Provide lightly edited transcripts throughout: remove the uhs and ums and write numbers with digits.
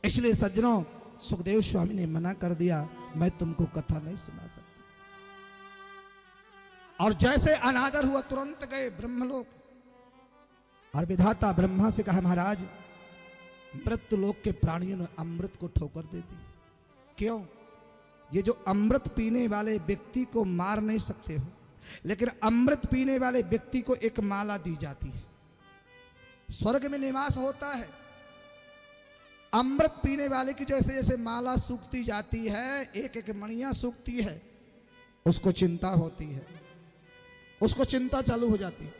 इसलिए सज्जनों, सुखदेव स्वामी ने मना कर दिया, मैं तुमको कथा नहीं सुना सकता। और जैसे अनादर हुआ तुरंत गए ब्रह्मलोक और विधाता ब्रह्मा से कहा, महाराज मृत्युलोक के प्राणियों ने अमृत को ठोकर दे दी। क्यों? ये जो अमृत पीने वाले व्यक्ति को मार नहीं सकते हो, लेकिन अमृत पीने वाले व्यक्ति को एक माला दी जाती है। स्वर्ग में निवास होता है, अमृत पीने वाले की जैसे जैसे माला सूखती जाती है, एक एक मणियां सूखती है, उसको चिंता होती है, उसको चिंता चालू हो जाती है।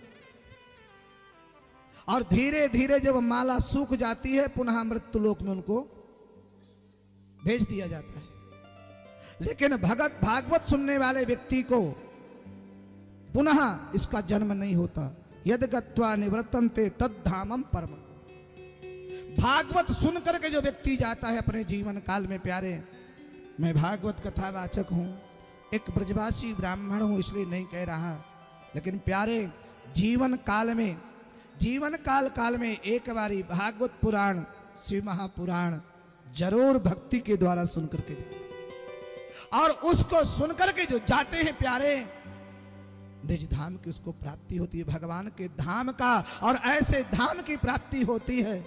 और धीरे धीरे जब माला सूख जाती है, पुनः मृत्युलोक में उनको भेज दिया जाता है। लेकिन भगत भागवत सुनने वाले व्यक्ति को पुनः इसका जन्म नहीं होता। यद गत्वा निवर्तन्ते तद धामम परम। भागवत सुन करके जो व्यक्ति जाता है अपने जीवन काल में, प्यारे, मैं भागवत कथावाचक हूं, एक ब्रजवासी ब्राह्मण हूं, इसलिए नहीं कह रहा, लेकिन प्यारे, जीवन काल में एक बारी भागवत पुराण, शिव महापुराण जरूर भक्ति के द्वारा सुन करके, और उसको सुन करके जो जाते हैं प्यारे, निज धाम की उसको प्राप्ति होती है, भगवान के धाम का। और ऐसे धाम की प्राप्ति होती है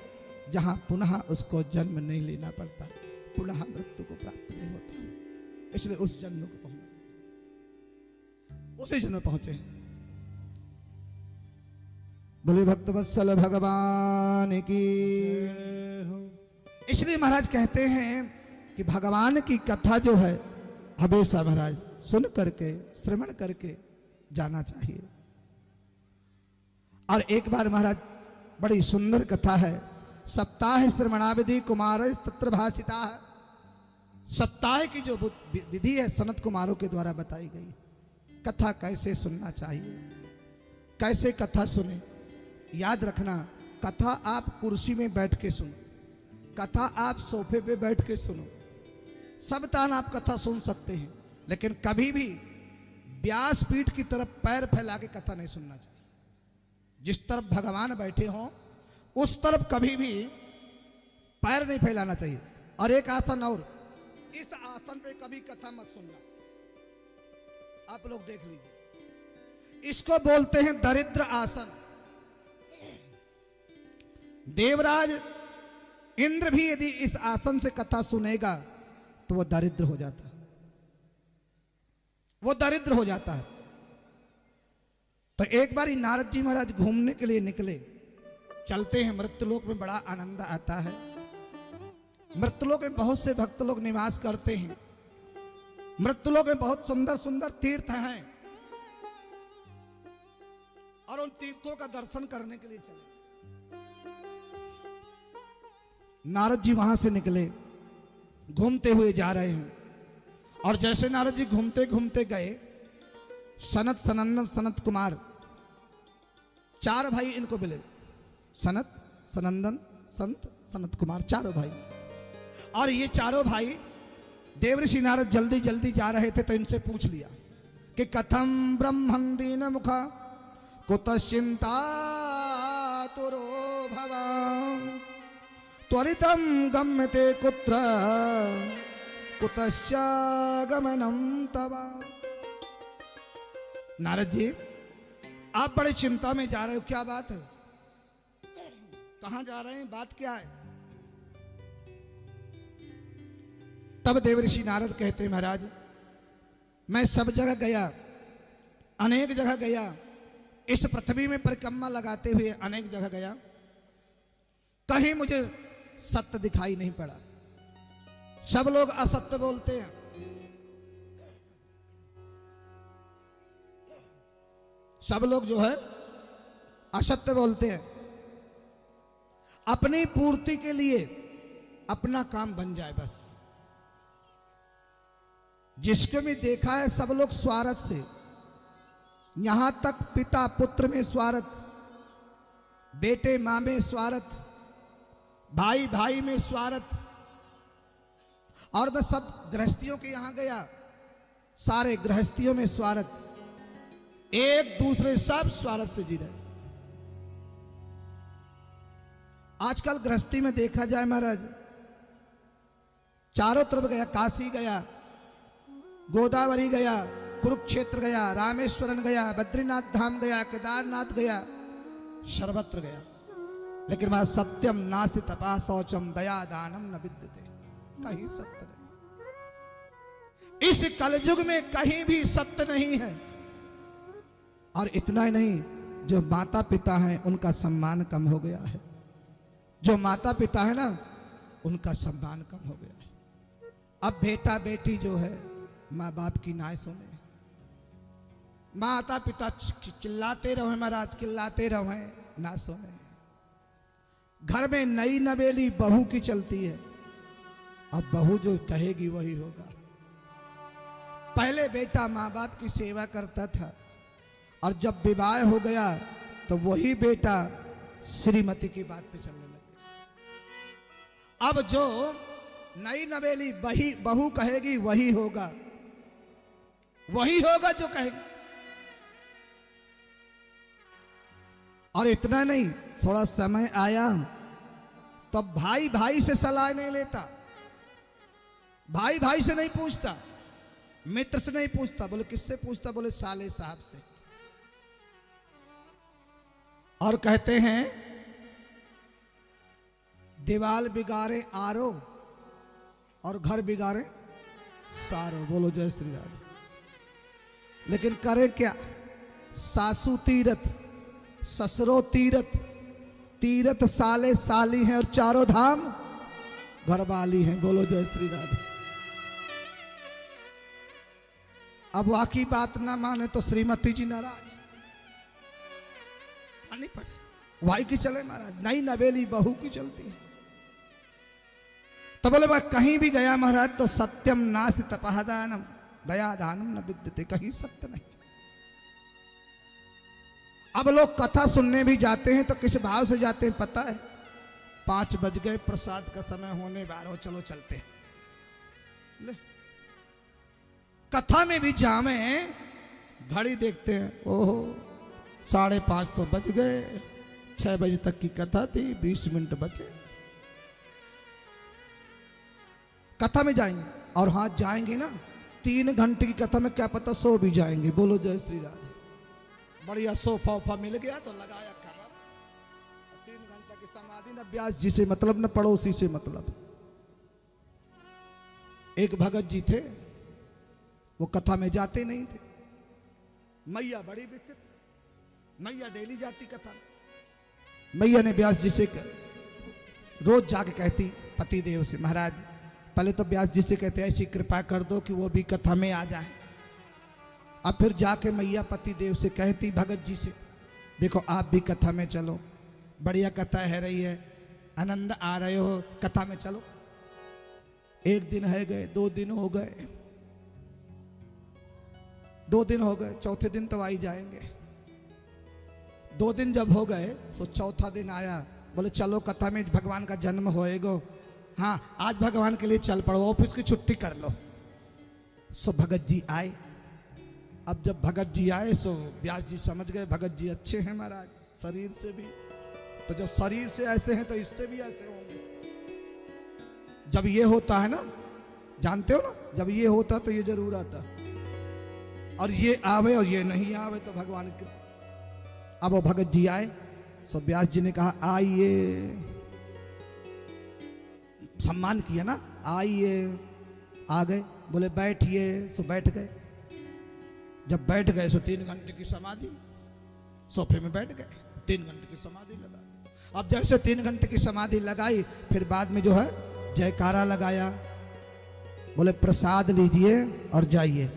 जहां पुनः उसको जन्म नहीं लेना पड़ता, पुनः मृत्यु को प्राप्त नहीं होता। इसलिए उस जन्म को पहुंचे, उसी जन्म पहुंचे। बोले भक्तवत्सल भगवान की। इसलिए महाराज कहते हैं कि भगवान की कथा जो है हमेशा महाराज सुन करके, श्रवण करके जाना चाहिए। और एक बार महाराज बड़ी सुंदर कथा है, सप्ताह श्रवणाविधि कुमार तत्र भाषिता। सप्ताह की जो विधि है सनत कुमारों के द्वारा बताई गई, कथा कैसे सुनना चाहिए, कैसे कथा सुने। याद रखना, कथा आप कुर्सी में बैठ के सुनो, कथा आप सोफे पे बैठ के सुनो, सब तान आप कथा सुन सकते हैं, लेकिन कभी भी व्यासपीठ की तरफ पैर फैला के कथा नहीं सुनना चाहिए। जिस तरफ भगवान बैठे हों उस तरफ कभी भी पैर नहीं फैलाना चाहिए। और एक आसन और, इस आसन पे कभी कथा मत सुनना। आप लोग देख लीजिए, इसको बोलते हैं दरिद्र आसन। देवराज इंद्र भी यदि इस आसन से कथा सुनेगा तो वो दरिद्र हो जाता है, वो दरिद्र हो जाता है। तो एक बार नारद जी महाराज घूमने के लिए निकले, चलते हैं, मृत्युलोक में बड़ा आनंद आता है। मृत्युलोक में बहुत से भक्त लोग निवास करते हैं, मृत्युलोक में बहुत सुंदर सुंदर तीर्थ हैं, और उन तीर्थों का दर्शन करने के लिए चले। नारद जी वहां से निकले, घूमते हुए जा रहे हैं, और जैसे नारद जी घूमते घूमते गए, सनत, सनंदन, सनत कुमार, चार भाई इनको मिले, सनत, सनंदन, संत, सनत कुमार, चारों भाई। और ये चारों भाई देवर्षि नारद जल्दी जल्दी जा रहे थे, तो इनसे पूछ लिया कि कथम ब्रह्मं दीन मुखा कुतश्चिंता तुरो भवा त्वरितम गम्यते कुत्र कुतश्चागमनम तवा। नारद जी, आप बड़ी चिंता में जा रहे हो, क्या बात है, कहां जा रहे हैं, बात क्या है? तब देवर्षि नारद कहते हैं, महाराज मैं सब जगह गया, अनेक जगह गया, इस पृथ्वी में परिक्रमा लगाते हुए अनेक जगह गया, कहीं मुझे सत्य दिखाई नहीं पड़ा, सब लोग असत्य बोलते हैं। सब लोग जो है असत्य बोलते हैं। अपनी पूर्ति के लिए अपना काम बन जाए बस। जिसको भी देखा है सब लोग स्वार्थ से, यहां तक पिता पुत्र में स्वार्थ, बेटे मां में स्वार्थ, भाई भाई में स्वार्थ। और मैं सब गृहस्थियों के यहां गया, सारे गृहस्थियों में स्वार्थ, एक दूसरे सब स्वार्थ से जी रहे। आजकल गृहस्थी में देखा जाए महाराज, चारों तरफ गया, काशी गया, गोदावरी गया, कुरुक्षेत्र गया, रामेश्वरन गया, बद्रीनाथ धाम गया, केदारनाथ गया, सर्वत्र गया, लेकिन वहां सत्यम नास्ति तपा शौचम दया दानम न विद्यते, कहीं सत्य नहीं। इस कलयुग में कहीं भी सत्य नहीं है। और इतना ही नहीं, जो माता पिता हैं उनका सम्मान कम हो गया है। जो माता पिता है ना, उनका सम्मान कम हो गया है। अब बेटा बेटी जो है माँ बाप की ना सुने, माता पिता चिल्लाते रहे महाराज, चिल्लाते रहे ना सुने। घर में नई नवेली बहू की चलती है, अब बहू जो कहेगी वही होगा। पहले बेटा माँ बाप की सेवा करता था, और जब विवाह हो गया तो वही बेटा श्रीमती की बात पे चलने लगे। अब जो नई नवेली बहू कहेगी वही होगा, वही होगा जो कहेगी। और इतना नहीं, थोड़ा समय आया तो भाई भाई से सलाह नहीं लेता, भाई भाई से नहीं पूछता, मित्र से नहीं पूछता। बोले किससे पूछता? बोले साले साहब से। और कहते हैं दीवाल बिगाड़े आरो और घर बिगाड़े सारो। बोलो जय श्री राम। लेकिन करे क्या? सासू तीरथ, ससुरो तीरथ, तीरथ साले साली हैं और चारों धाम घरवाली हैं। बोलो जय श्री राम। अब वाकई बात ना माने तो श्रीमती जी नाराज, नहीं पड़े वाई की चले महाराज, नई नवेली बहू की चलती है। तो बोले मैं कहीं भी गया महाराज तो सत्यम नास्ति तपहदानम दया दानम न विद्यते, कहीं सत्य नहीं। अब लोग कथा सुनने भी जाते हैं तो किस भाव से जाते हैं पता है? 5 बज गए, प्रसाद का समय होने वाला हो, चलो चलते हैं। ले कथा में भी जामे, घड़ी देखते हैं, ओहो 5:30 तो बज गए, 6 बजे तक की कथा थी, 20 मिनट बचे। कथा में जाएंगे और हाँ जाएंगे ना, 3 घंटे की कथा में क्या पता सो भी जाएंगे। बोलो जय श्री राम। बढ़िया सोफा वोफा मिल गया तो लगाया खाना, 3 घंटा की समाधि, न व्यास जी से मतलब न पड़ोसी से मतलब। एक भगत जी थे, वो कथा में जाते नहीं थे। मैया बड़ी विचित्र, मैया डेली जाती कथा। मैया ने व्यास जी से रोज जाके कहती पति देव से, महाराज पहले तो व्यास जी से कहते ऐसी कृपा कर दो कि वो भी कथा में आ जाए। अब फिर जाके मैया पति देव से कहती भगत जी से, देखो आप भी कथा में चलो, बढ़िया कथा है रही है, आनंद आ रहे हो, कथा में चलो। 1 दिन है गए, 2 दिन हो गए, 2 दिन हो गए, चौथे दिन तो आ ही जाएंगे। 2 दिन जब हो गए तो चौथा दिन आया, बोले चलो कथा में भगवान का जन्म होएगा, हाँ आज भगवान के लिए चल पड़ो, ऑफिस की छुट्टी कर लो। सो भगत जी आए। अब जब भगत जी आए सो व्यास जी समझ गए भगत जी अच्छे हैं महाराज, शरीर से भी, तो जब शरीर से ऐसे हैं तो इससे भी ऐसे होंगे। जब ये होता है ना, जानते हो ना, जब ये होता तो ये जरूर आता, और ये आवे और ये नहीं आवे तो भगवान के। अब वो भगत जी आए, सो व्यास जी ने कहा आइए, सम्मान किया ना, आइए, आ गए। बोले बैठिए, सो बैठ गए। जब बैठ गए सो 3 घंटे की समाधि, सोफे में बैठ गए, 3 घंटे की समाधि लगा दी। अब जैसे 3 घंटे की समाधि लगाई, फिर बाद में जो है जयकारा लगाया, बोले प्रसाद लीजिए और जाइए।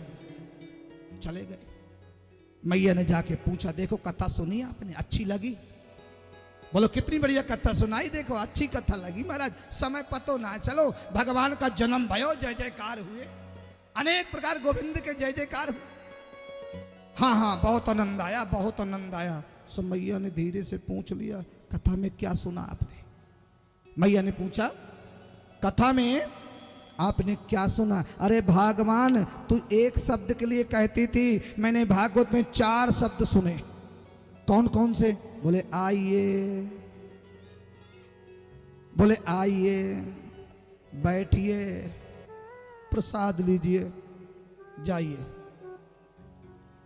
चले गए। मैया ने जाके पूछा, देखो कथा सुनी आपने, अच्छी लगी? बोलो कितनी बढ़िया कथा सुनाई, देखो अच्छी कथा लगी महाराज, समय पतो ना चलो भगवान का जन्म भयो, जय जयकार हुए, अनेक प्रकार गोविंद के जय जयकार हुए। हाँ हाँ बहुत आनंद आया, बहुत आनंद आया। सो मैया ने धीरे से पूछ लिया, कथा में क्या सुना आपने? मैया ने पूछा, कथा में आपने क्या सुना? अरे भगवान तू एक शब्द के लिए कहती थी, मैंने भागवत में 4 शब्द सुने। कौन कौन से? बोले आइए, बोले आइए, बैठिए, प्रसाद लीजिए जाइए।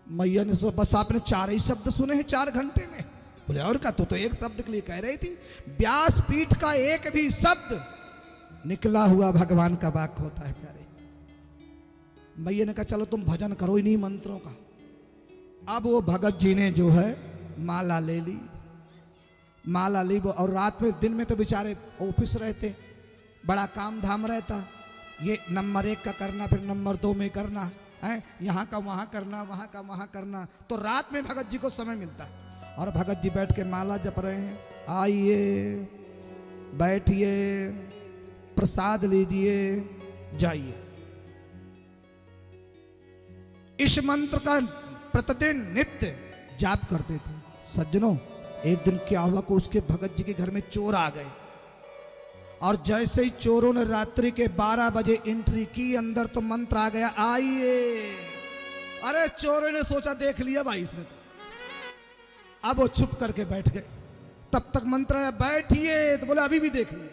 मैया ने तो बस आपने 4 ही शब्द सुने हैं 4 घंटे में। बोले और का तो एक शब्द के लिए कह रही थी। व्यासपीठ का एक भी शब्द निकला हुआ भगवान का वाक्य होता है प्यारे। मैया ने कहा चलो तुम भजन करो इन्हीं मंत्रों का। अब वो भगत जी ने जो है माला ले ली, माला ली और रात में दिन में तो बेचारे ऑफिस रहते, बड़ा काम धाम रहता, ये नंबर 1 का करना, फिर नंबर 2 में करना है, यहाँ का वहाँ करना, वहाँ का वहाँ करना। तो रात में भगत जी को समय मिलता है और भगत जी बैठ के माला जप रहे हैं। आइए बैठिए प्रसाद लीजिए जाइए। इस मंत्र का प्रतिदिन नित्य जाप करते थे। सज्जनों एक दिन क्या हुआ कि उसके भगत जी के घर में चोर आ गए और जैसे ही चोरों ने रात्रि के 12 बजे एंट्री की अंदर तो मंत्र आ गया आइए। अरे चोरों ने सोचा देख लिया भाई इसने तो, अब वो चुप करके बैठ गए। तब तक मंत्र आया बैठिए, तो बोले अभी भी देख लिया,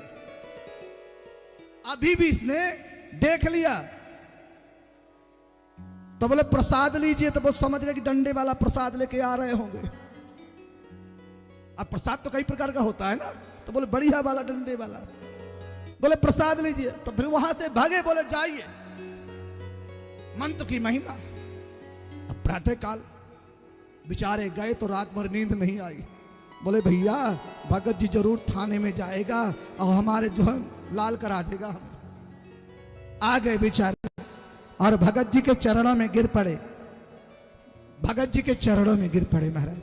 अभी भी इसने देख लिया। तो बोले प्रसाद लीजिए, तो वो समझ गए कि डंडे वाला प्रसाद लेके आ रहे होंगे। अब प्रसाद तो कई प्रकार का होता है ना, तो बोले बढ़िया वाला डंडे वाला। बोले प्रसाद लीजिए, तो फिर वहां से भागे, बोले जाइए। मंत्र की महिमा। अब प्रातः काल बेचारे गए तो रात भर नींद नहीं आई। बोले भैया भगत जी जरूर थाने में जाएगा और हमारे जो है लाल करा देगा। आ गए बेचारे और भगत जी के चरणों में गिर पड़े, भगत जी के चरणों में गिर पड़े महाराज।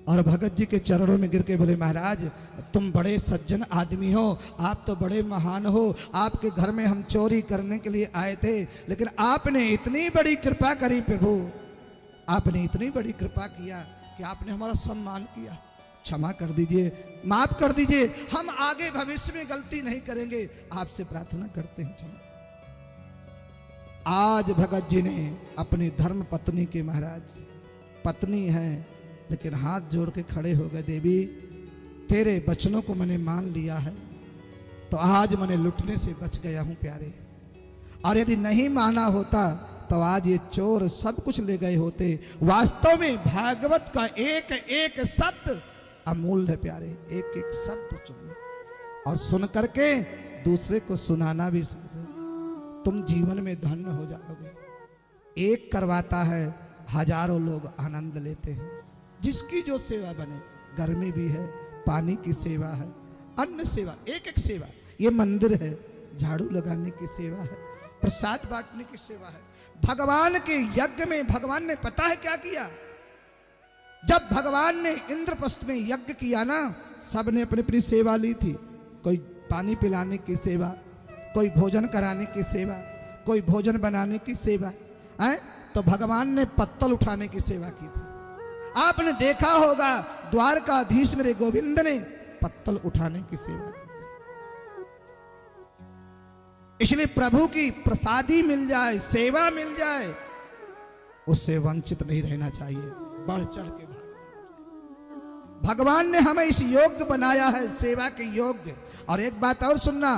और भगत जी के चरणों में गिर के बोले महाराज तुम बड़े सज्जन आदमी हो, आप तो बड़े महान हो, आपके घर में हम चोरी करने के लिए आए थे, लेकिन आपने इतनी बड़ी कृपा करी प्रभु, आपने इतनी बड़ी कृपा किया कि आपने हमारा सम्मान किया। क्षमा कर दीजिए, माफ कर दीजिए, हम आगे भविष्य में गलती नहीं करेंगे, आपसे प्रार्थना करते हैं क्षमा। आज भगत जी ने अपनी धर्म पत्नी के, महाराज पत्नी है लेकिन हाथ जोड़ के खड़े हो गए, देवी तेरे वचनों को मैंने मान लिया है तो आज मैंने लुटने से बच गया हूं प्यारे, और यदि नहीं माना होता तो आज ये चोर सब कुछ ले गए होते। वास्तव में भागवत का एक एक शब्द अमूल्य है प्यारे, एक एक शब्द सुन और सुन करके दूसरे को सुनाना भी सीखो, तुम जीवन में धन्य हो जाओगे। एक करवाता है, हजारों लोग आनंद लेते हैं। जिसकी जो सेवा बने, गर्मी भी है, पानी की सेवा है, अन्न सेवा, एक एक सेवा, ये मंदिर है, झाड़ू लगाने की सेवा है, प्रसाद बांटने की सेवा है। भगवान के यज्ञ में भगवान ने पता है क्या किया? जब भगवान ने इंद्रप्रस्थ में यज्ञ किया ना, सबने अपनी अपनी सेवा ली थी। कोई पानी पिलाने की सेवा, कोई भोजन कराने की सेवा, कोई भोजन बनाने की सेवा है, तो भगवान ने पत्तल उठाने की सेवा की थी। आपने देखा होगा द्वारकाधीश मेरे गोविंद ने पत्तल उठाने की सेवा की। इसलिए प्रभु की प्रसादी मिल जाए, सेवा मिल जाए, उससे वंचित नहीं रहना चाहिए, बढ़ चढ़ के भाग। भगवान ने हमें इस योग्य बनाया है, सेवा के योग्य। और एक बात और सुनना,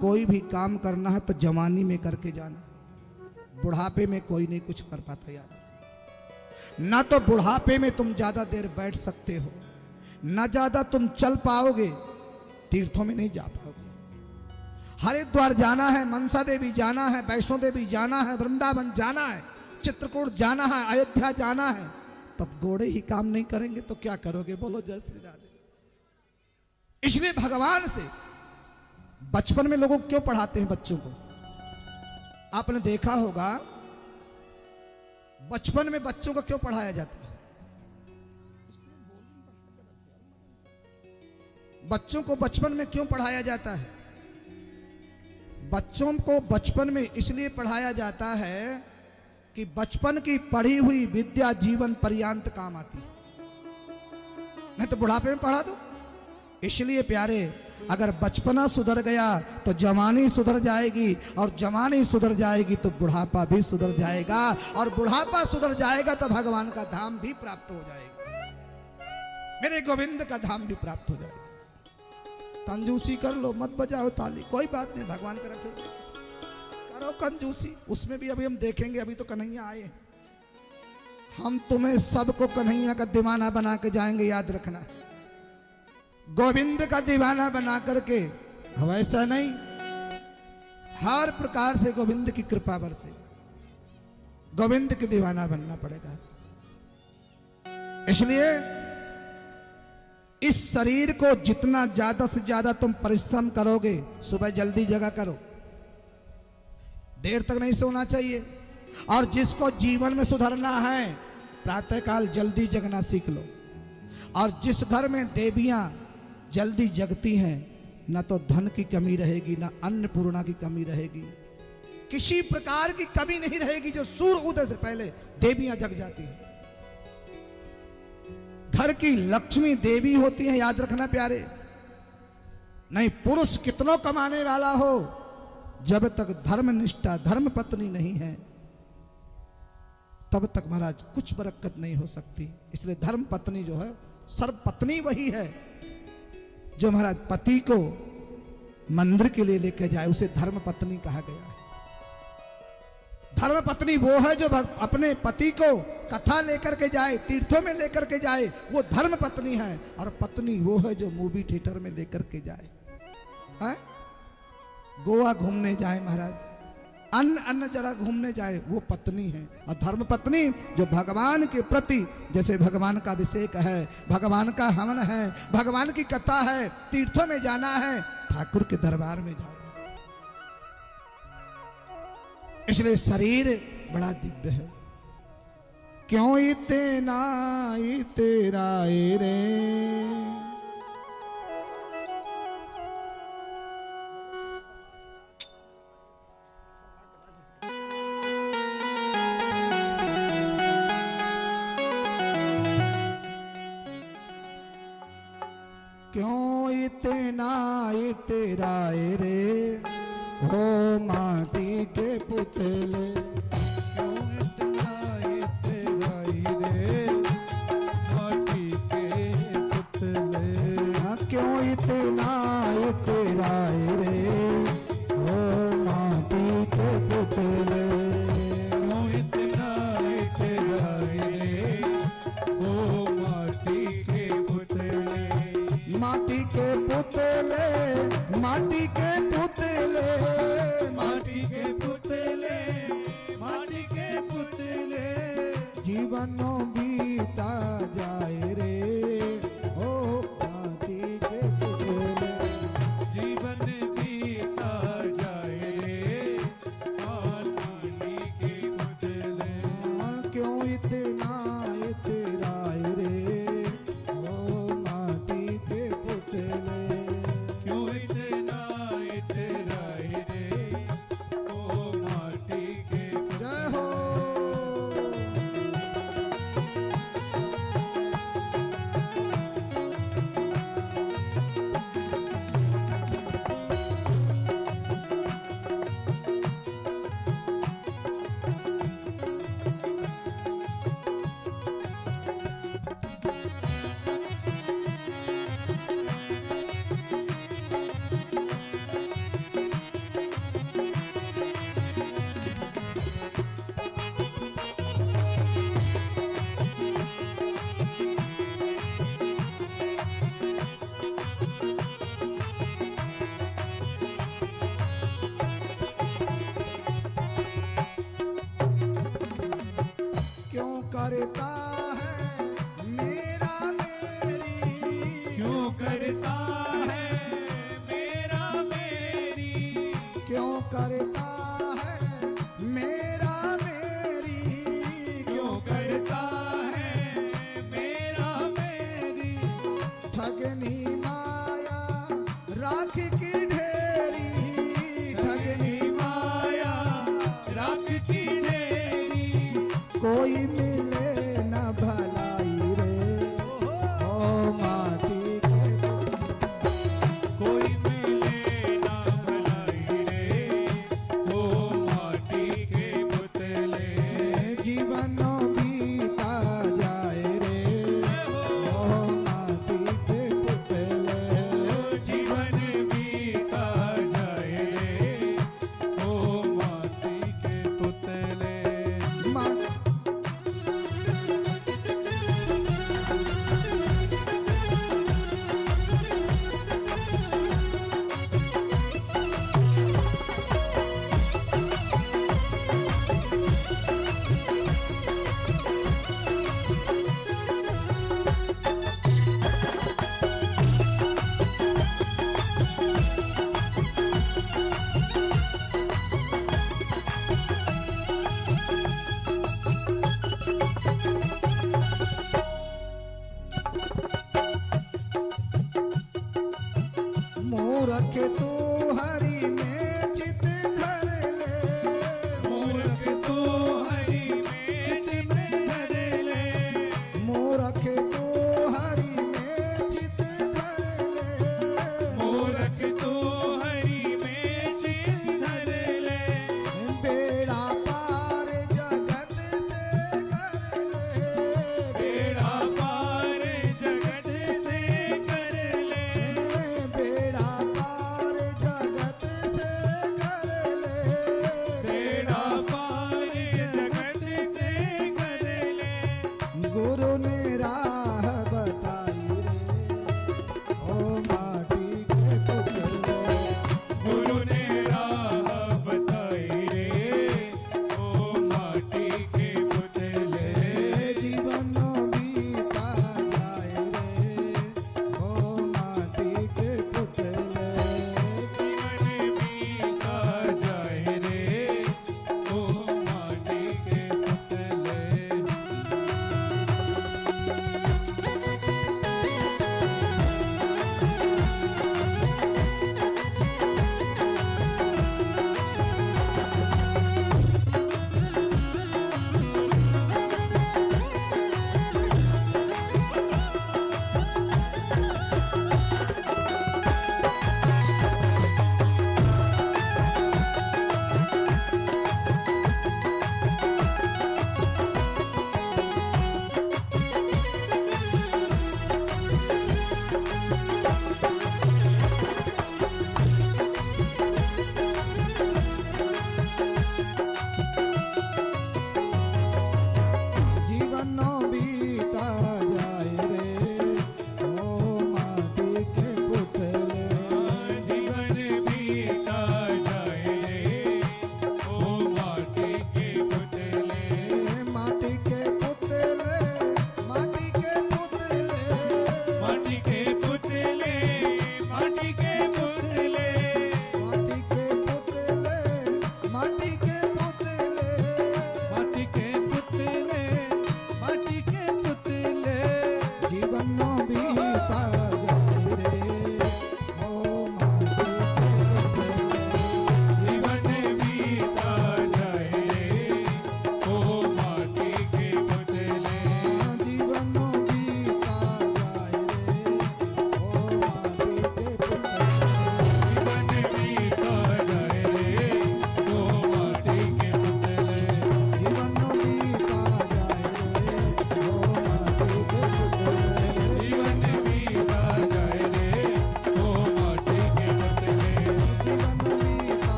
कोई भी काम करना है तो जवानी में करके जाना, बुढ़ापे में कोई नहीं कुछ कर पाता यार। ना तो बुढ़ापे में तुम ज्यादा देर बैठ सकते हो, ना ज्यादा तुम चल पाओगे, तीर्थों में नहीं जा पाओगे। हरिद्वार जाना है, मनसा देवी जाना है, वैष्णो देवी जाना है, वृंदावन जाना है, चित्रकूट जाना है, अयोध्या जाना है, तब घोड़े ही काम नहीं करेंगे तो क्या करोगे? बोलो जय श्री राधे। इसलिए भगवान से बचपन में लोगों को क्यों पढ़ाते हैं बच्चों को? आपने देखा होगा बचपन में बच्चों को क्यों पढ़ाया जाता है? बच्चों को बचपन में क्यों पढ़ाया जाता है? बच्चों को बचपन में इसलिए पढ़ाया जाता है कि बचपन की पढ़ी हुई विद्या जीवन पर्यंत काम आती है, नहीं तो बुढ़ापे में पढ़ा दो। इसलिए प्यारे, अगर बचपना सुधर गया तो जवानी सुधर जाएगी, और जवानी सुधर जाएगी तो बुढ़ापा भी सुधर जाएगा, और बुढ़ापा सुधर जाएगा तो भगवान का धाम भी प्राप्त हो जाएगा, मेरे गोविंद का धाम भी प्राप्त हो जाएगा। कंजूसी कर लो, मत बजाओ ताली, कोई बात नहीं, भगवान का रखो। करो कंजूसी, उसमें भी अभी हम देखेंगे। अभी तो कन्हैया आए, हम तुम्हें सबको कन्हैया का दीवाना बना के जाएंगे, याद रखना। गोविंद का दीवाना बना करके, वैसा नहीं, हर प्रकार से गोविंद की कृपा बरसे, गोविंद के दीवाना बनना पड़ेगा। इसलिए इस शरीर को जितना ज्यादा से ज्यादा तुम परिश्रम करोगे, सुबह जल्दी जगा करो, देर तक नहीं सोना चाहिए। और जिसको जीवन में सुधरना है, प्रातःकाल जल्दी जगना सीख लो। और जिस घर में देवियां जल्दी जगती हैं, न तो धन की कमी रहेगी, न अन्नपूर्णा की कमी रहेगी, किसी प्रकार की कमी नहीं रहेगी। जो सूर्य उदय से पहले देवियां जग जाती हैं, घर की लक्ष्मी देवी होती है, याद रखना प्यारे। नहीं, पुरुष कितनों कमाने वाला हो, जब तक धर्म निष्ठा धर्म पत्नी नहीं है, तब तक महाराज कुछ बरकत नहीं हो सकती। इसलिए धर्म पत्नी जो है, सर्व पत्नी वही है जो महाराज पति को मंदिर के लिए लेकर जाए, उसे धर्म पत्नी कहा गया है। धर्म पत्नी वो है जो अपने पति को कथा लेकर के जाए, तीर्थों में लेकर के जाए, वो धर्म पत्नी है। और पत्नी वो है जो मूवी थिएटर में लेकर के जाए, है? गोवा घूमने जाए महाराज, अन्य जगह घूमने जाए, वो पत्नी है। और धर्म पत्नी जो भगवान के प्रति, जैसे भगवान का अभिषेक है, भगवान का हवन है, भगवान की कथा है, तीर्थों में जाना है, ठाकुर के दरबार में जाओ। इसलिए शरीर बड़ा दिव्य है। क्यों इतना तेरा रे, क्यों इतना तेरा रे, हो माटी के पुतले, क्यों इतना तेरा रे, माटी के पुतले। क्यों इतना तेरा रे, हो माटी के पुतले, क्यों इतना तेरा रे, ओ माटी के पुतले। माटी के पुतले, माटी के पुतले, माटी के पुतले, माटी के पुतले। जीवनों बीता जाए रे, ओ माटी के पुतले, जीवन बीता जाए रे, माटी के पुतले। क्यों इतना तेरा रे, ओ माटी के पुतले, क्यों इतना तेरा रे, ओ माटी के पुतले। जय हो। क्यों करता है मेरा मेरी, क्यों करता है मेरा मेरी, क्यों करता है मेरा मेरी, क्यों करता है मेरा मेरी। ठगनी माया राख की ढेरी, ठगनी माया राख की ढेरी। कोई मिले न भलाई रे, ओ माटी के, कोई मिले ना भलाई रे, ओ माटी के पुतले। जीवनों बीता जाए रे, ओ माटी के पुतले, जीवन बीता जाए रे, ओ माटी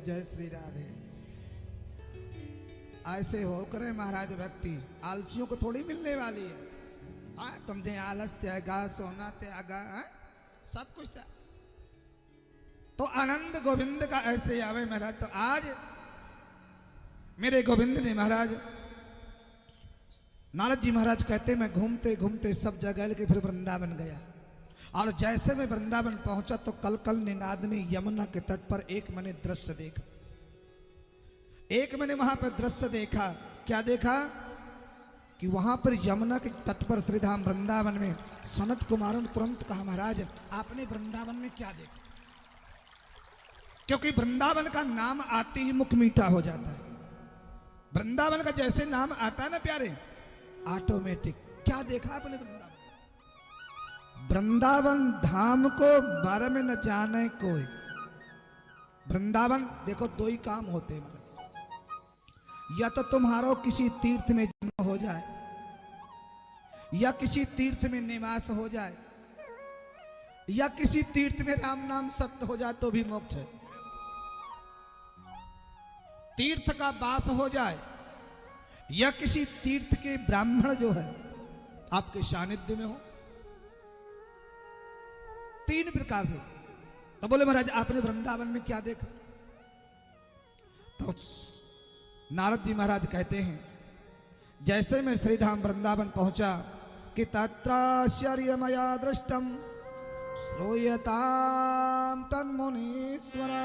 जय श्री राधे। ऐसे हो करे महाराज भक्ति, आलसियों को थोड़ी मिलने वाली है। तुमने आलस त्यागा, सोना त्यागा, सब कुछ त्यागा। तो आनंद गोविंद का ऐसे आवे महाराज। तो आज मेरे गोविंद ने महाराज, नारद जी महाराज कहते मैं घूमते घूमते सब जगह लेके फिर वृंदावन गया। और जैसे मैं वृंदावन पहुंचा तो कल कल निनाद ने यमुना के तट पर एक मैंने दृश्य देखा। एक मैंने वहां पर दृश्य देखा। क्या देखा कि वहां पर यमुना के तट पर श्रीधाम वृंदावन में सनत कुमारों ने तुरंत कहा महाराज आपने वृंदावन में क्या देखा? क्योंकि वृंदावन का नाम आते ही मुख मीठा हो जाता है। वृंदावन का जैसे नाम आता है ना प्यारे, ऑटोमेटिक। क्या देखा आपने वृंदावन? वृंदावन धाम को बारे में न जाने कोई। वृंदावन देखो दो ही काम होते हैं, या तो तुम्हारा किसी तीर्थ में जन्म हो जाए, या किसी तीर्थ में निवास हो जाए, या किसी तीर्थ में राम नाम सत्य हो जाए तो भी मोक्ष है। तीर्थ का वास हो जाए, या किसी तीर्थ के ब्राह्मण जो है आपके सानिध्य में हो, तीन प्रकार से। तो बोले महाराज आपने वृंदावन में क्या देखा? तो नारद जी महाराज कहते हैं जैसे मैं श्रीधाम वृंदावन पहुंचा कि तत्राश्चर्यमया दृष्टम श्रूयताम तन्मुनीश्वरा।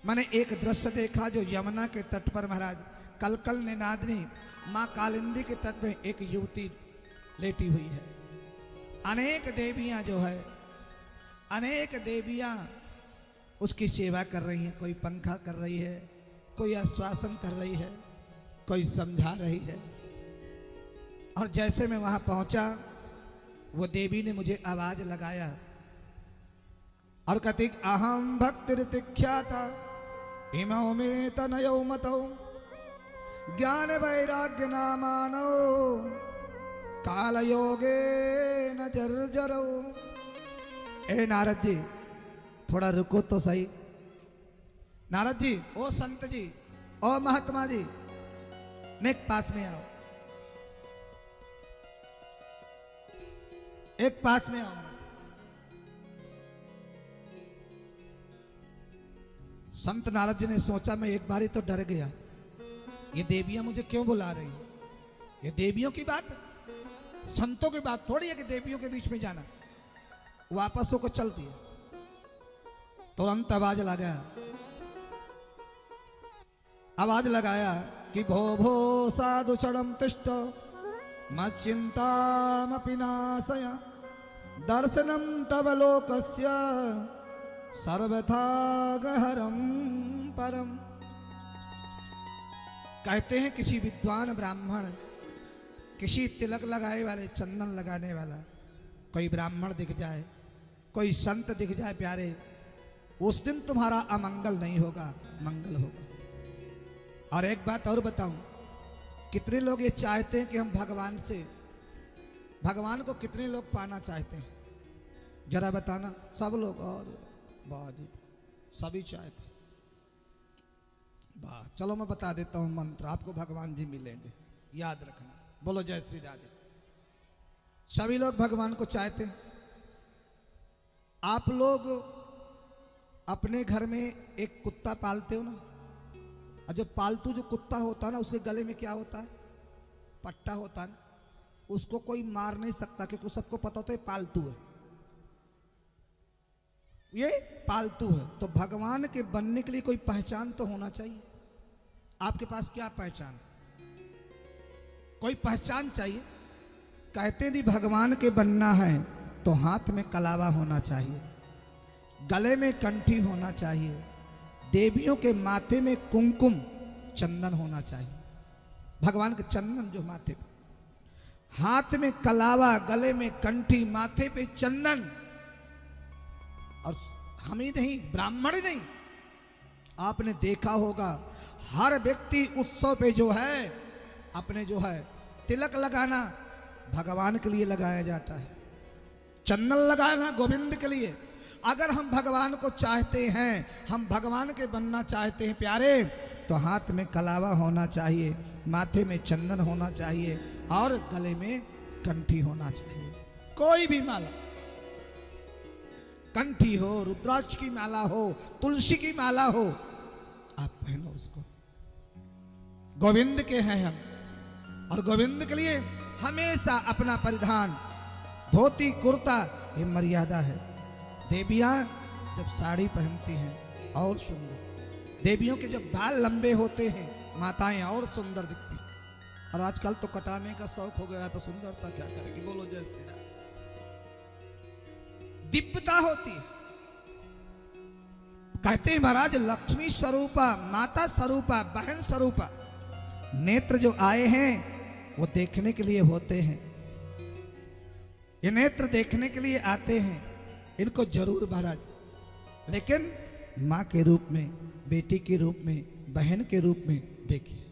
मैंने एक दृश्य देखा जो यमुना के तट पर महाराज कलकल निनादनी मां कालिंदी के तट में एक युवती लेटी हुई है। अनेक देवियां जो है, अनेक देवियां उसकी सेवा कर रही हैं। कोई पंखा कर रही है, कोई आश्वासन कर रही है, कोई समझा रही है। और जैसे मैं वहां पहुंचा वो देवी ने मुझे आवाज लगाया और कहती अहम भक्तिर्तिख्याता इमौ में तनयो मतौ ज्ञान वैराग्य नामानो काल योगे न जर्जरो। ए नारद जी थोड़ा रुको तो सही। नारद जी, ओ संत जी, ओ महात्मा जी, नेक पास में आओ, एक पास में आओ। संत नारद जी ने सोचा मैं एक बारी तो डर गया, ये देवियां मुझे क्यों बुला रही हैं? ये देवियों की बात, संतों की बात थोड़ी है कि देवियों के बीच में जाना। वापस होकर चल दिए। तुरंत आवाज लगाया, आवाज लगाया कि भो भो साधु चरम तिष्ठ मच्चिंतामपि नाशय दर्शनम तव लोकस्य सर्वथा गहरम परम। कहते हैं किसी विद्वान ब्राह्मण, किसी तिलक लगाए वाले, चंदन लगाने वाला कोई ब्राह्मण दिख जाए, कोई संत दिख जाए प्यारे, उस दिन तुम्हारा अमंगल नहीं होगा, मंगल होगा। और एक बात और बताऊं, कितने लोग ये चाहते हैं कि हम भगवान को कितने लोग पाना चाहते हैं? जरा बताना। सब लोग, और बहुत सभी चाहते। वाह, चलो मैं बता देता हूं मंत्र, आपको भगवान जी मिलेंगे, याद रखना। बोलो जय श्री राधे। सभी लोग भगवान को चाहते हैं। आप लोग अपने घर में एक कुत्ता पालते हो ना, और जो पालतू जो कुत्ता होता है ना, उसके गले में क्या होता है? पट्टा होता है ना। उसको कोई मार नहीं सकता क्योंकि सबको पता होता है पालतू है, ये पालतू है। तो भगवान के बनने के लिए कोई पहचान तो होना चाहिए। आपके पास क्या पहचान? कोई पहचान चाहिए। कहते यदि भगवान के बनना है तो हाथ में कलावा होना चाहिए, गले में कंठी होना चाहिए, देवियों के माथे में कुमकुम चंदन होना चाहिए। भगवान के चंदन जो माथे पे, हाथ में कलावा, गले में कंठी, माथे पे चंदन। और हम ही नहीं, ब्राह्मण ही नहीं, आपने देखा होगा हर व्यक्ति उत्सव पे जो है अपने जो है तिलक लगाना भगवान के लिए लगाया जाता है, चंदन लगाना गोविंद के लिए, अगर हम भगवान को चाहते हैं, हम भगवान के बनना चाहते हैं प्यारे, तो हाथ में कलावा होना चाहिए, माथे में चंदन होना चाहिए और गले में कंठी होना चाहिए। कोई भी माला, कंठी हो, रुद्राक्ष की माला हो, तुलसी की माला हो, आप पहनो उसको। गोविंद के हैं हम, और गोविंद के लिए हमेशा अपना परिधान धोती कुर्ता, ये मर्यादा है। देवियां जब साड़ी पहनती हैं और सुंदर, देवियों के जब बाल लंबे होते हैं माताएं और सुंदर दिखती हैं। और आजकल तो कटाने का शौक हो गया है, तो सुंदरता क्या करेगी, बोलो जय श्री राम। दिव्यता होती है। कहते हैं महाराज लक्ष्मी स्वरूपा, माता स्वरूपा, बहन स्वरूपा। नेत्र जो आए हैं वो देखने के लिए होते हैं, ये नेत्र देखने के लिए आते हैं, इनको जरूर महाराज, लेकिन मां के रूप में, बेटी के रूप में, बहन के रूप में देखिए।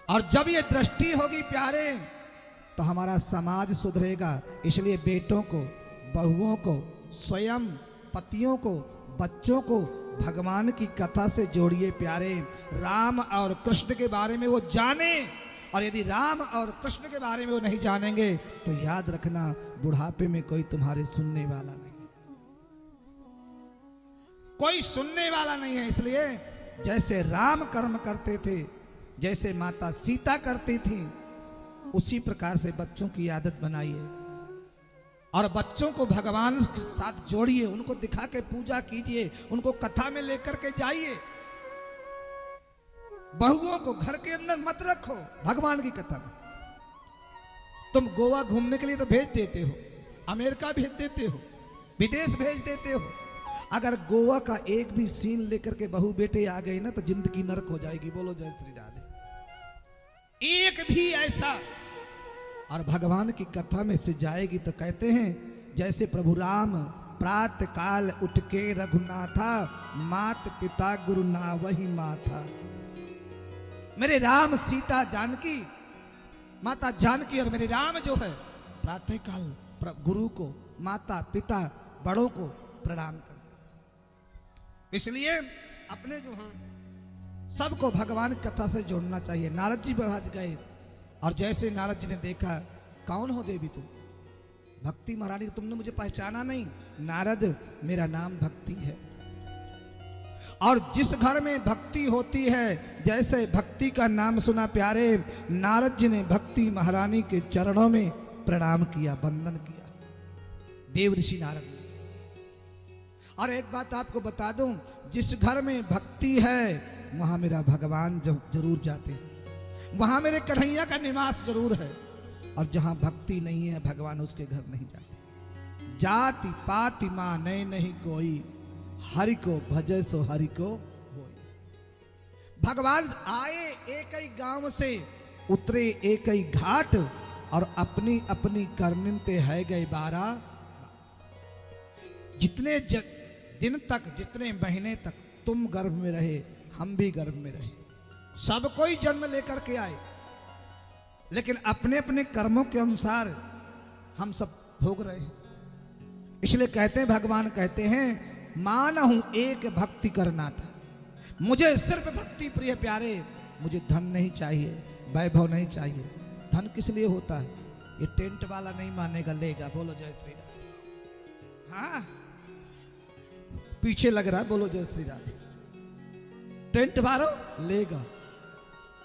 और जब ये दृष्टि होगी प्यारे, तो हमारा समाज सुधरेगा। इसलिए बेटों को, बहुओं को, स्वयं पतियों को, बच्चों को भगवान की कथा से जोड़िए प्यारे। राम और कृष्ण के बारे में वो जाने, और यदि राम और कृष्ण के बारे में वो नहीं जानेंगे तो याद रखना, बुढ़ापे में कोई तुम्हारे सुनने वाला नहीं, कोई सुनने वाला नहीं है। इसलिए जैसे राम कर्म करते थे, जैसे माता सीता करती थी, उसी प्रकार से बच्चों की आदत बनाइए और बच्चों को भगवान के साथ जोड़िए, उनको दिखा के पूजा कीजिए, उनको कथा में लेकर के जाइए। बहुओं को घर के अंदर मत रखो भगवान की कथा में। तुम गोवा घूमने के लिए तो भेज देते हो, अमेरिका भेज देते हो, विदेश भेज देते हो। अगर गोवा का एक भी सीन लेकर के बहू बेटे आ गए ना, तो जिंदगी नरक हो जाएगी। बोलो जय श्री राधे। एक भी ऐसा, और भगवान की कथा में से जाएगी तो कहते हैं जैसे प्रभु राम प्रातः काल उठ के रघुनाथा, मात पिता गुरु ना वही माथा। मेरे राम सीता जानकी, माता जानकी और मेरे राम जो है प्रातः काल गुरु को, माता पिता बड़ों को प्रणाम कर। इसलिए अपने जो हैं सबको भगवान की कथा से जोड़ना चाहिए। नारद जी बहाज गए, और जैसे नारद जी ने देखा, कौन हो देवी तुम? भक्ति महारानी, तुमने मुझे पहचाना नहीं? नारद, मेरा नाम भक्ति है। और जिस घर में भक्ति होती है, जैसे भक्ति का नाम सुना प्यारे, नारद जी ने भक्ति महारानी के चरणों में प्रणाम किया, वंदन किया, देव ऋषि नारद ने। और एक बात आपको बता दूं, जिस घर में भक्ति है वहां मेरा भगवान जरूर जाते हैं, वहां मेरे कन्हैया का निवास जरूर है। और जहां भक्ति नहीं है, भगवान उसके घर नहीं जाते। जाति पाति माने नहीं कोई, हरि को भजे सो हरि को होई। भगवान आए एक ही गांव से, उतरे एक ही घाट, और अपनी अपनी करनिते है गए 12। जितने दिन तक, जितने महीने तक तुम गर्भ में रहे, हम भी गर्भ में रहे, सब कोई जन्म लेकर के आए, लेकिन अपने अपने कर्मों के अनुसार हम सब भोग रहे हैं। इसलिए कहते हैं, भगवान कहते हैं, माना हूं एक भक्ति करना था, मुझे सिर्फ भक्ति प्रिय प्यारे। मुझे धन नहीं चाहिए, वैभव नहीं चाहिए। धन किस लिए होता है? ये टेंट वाला नहीं मानेगा, लेगा। बोलो जय श्री राम। हाँ, पीछे लग रहा है, बोलो जय श्री राम। टेंट बारो लेगा,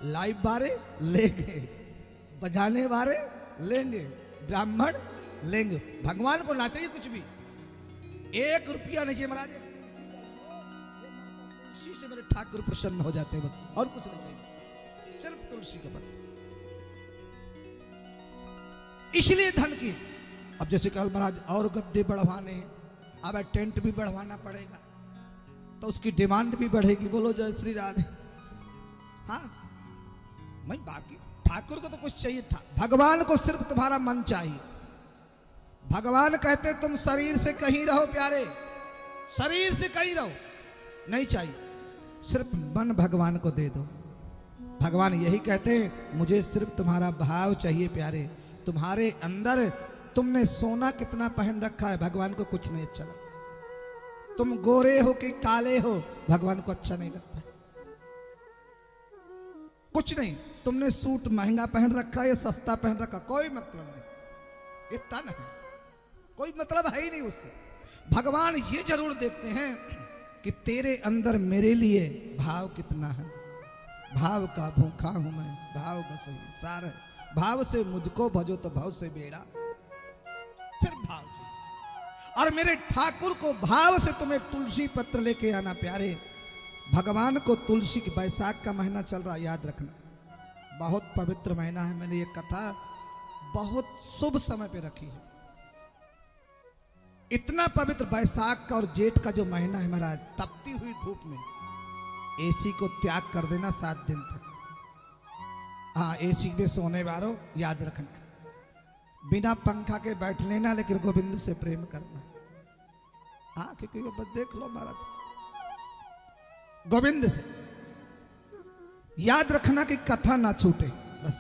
लाइव बारे लेंगे, बजाने वाले लेंगे, ब्राह्मण लेंगे। भगवान को ना चाहिए कुछ भी, 1 रुपया नहीं चाहिए महाराज। तुलसी से मेरे ठाकुर प्रसन्न हो जाते हैं, बस और कुछ नहीं चाहिए, सिर्फ तुलसी के पत्ते। इसलिए धन की, अब जैसे कल महाराज और गद्दे बढ़वाने हैं, अब टेंट भी बढ़वाना पड़ेगा, तो उसकी डिमांड भी बढ़ेगी। बोलो जय श्री राधे। हाँ, मैं बाकी ठाकुर को तो कुछ चाहिए था, भगवान को सिर्फ तुम्हारा मन चाहिए। भगवान कहते तुम शरीर से कहीं रहो प्यारे, शरीर से कहीं रहो, नहीं चाहिए, सिर्फ मन भगवान को दे दो। भगवान यही कहते हैं, मुझे सिर्फ तुम्हारा भाव चाहिए प्यारे। तुम्हारे अंदर तुमने सोना कितना पहन रखा है, भगवान को कुछ नहीं अच्छा लगता। तुम गोरे हो कि काले हो भगवान को अच्छा नहीं लगता। कुछ नहीं, तुमने सूट महंगा पहन रखा या सस्ता पहन रखा, कोई मतलब नहीं। ये तन है, कोई मतलब है ही नहीं उससे। भगवान ये जरूर देखते हैं कि तेरे अंदर मेरे लिए भाव कितना है। भाव का भूखा हूं मैं, भाव बस सार है। भाव से मुझको भजो तो भाव से बेड़ा, सिर्फ भाव से। और मेरे ठाकुर को भाव से तुम एक तुलसी पत्र लेके आना प्यारे। भगवान को तुलसी की, बैसाख का महीना चल रहा, याद रखना, बहुत पवित्र महीना है। मैंने ये कथा बहुत शुभ समय पे रखी है। इतना पवित्र बैसाख का और जेठ का जो महीना है महाराज, तपती हुई धूप में एसी को त्याग कर देना 7 दिन तक। हाँ, एसी में सोने वालों याद रखना, बिना पंखा के बैठ लेना, लेकिन गोविंद से प्रेम करना। हाँ, क्योंकि बस देख लो महाराज, गोविंद से याद रखना कि कथा ना छूटे, बस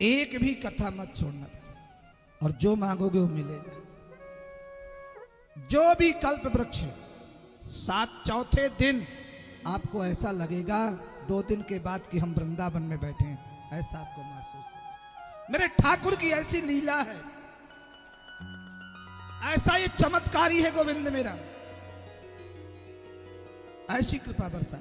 एक भी कथा मत छोड़ना। और जो मांगोगे वो मिलेगा। जो भी कल्प वृक्ष, 7 दिन आपको ऐसा लगेगा 2 दिन के बाद कि हम वृंदावन में बैठे हैं, ऐसा आपको महसूस है। मेरे ठाकुर की ऐसी लीला है, ऐसा ये चमत्कारी है गोविंद मेरा, ऐसी कृपा बरसा।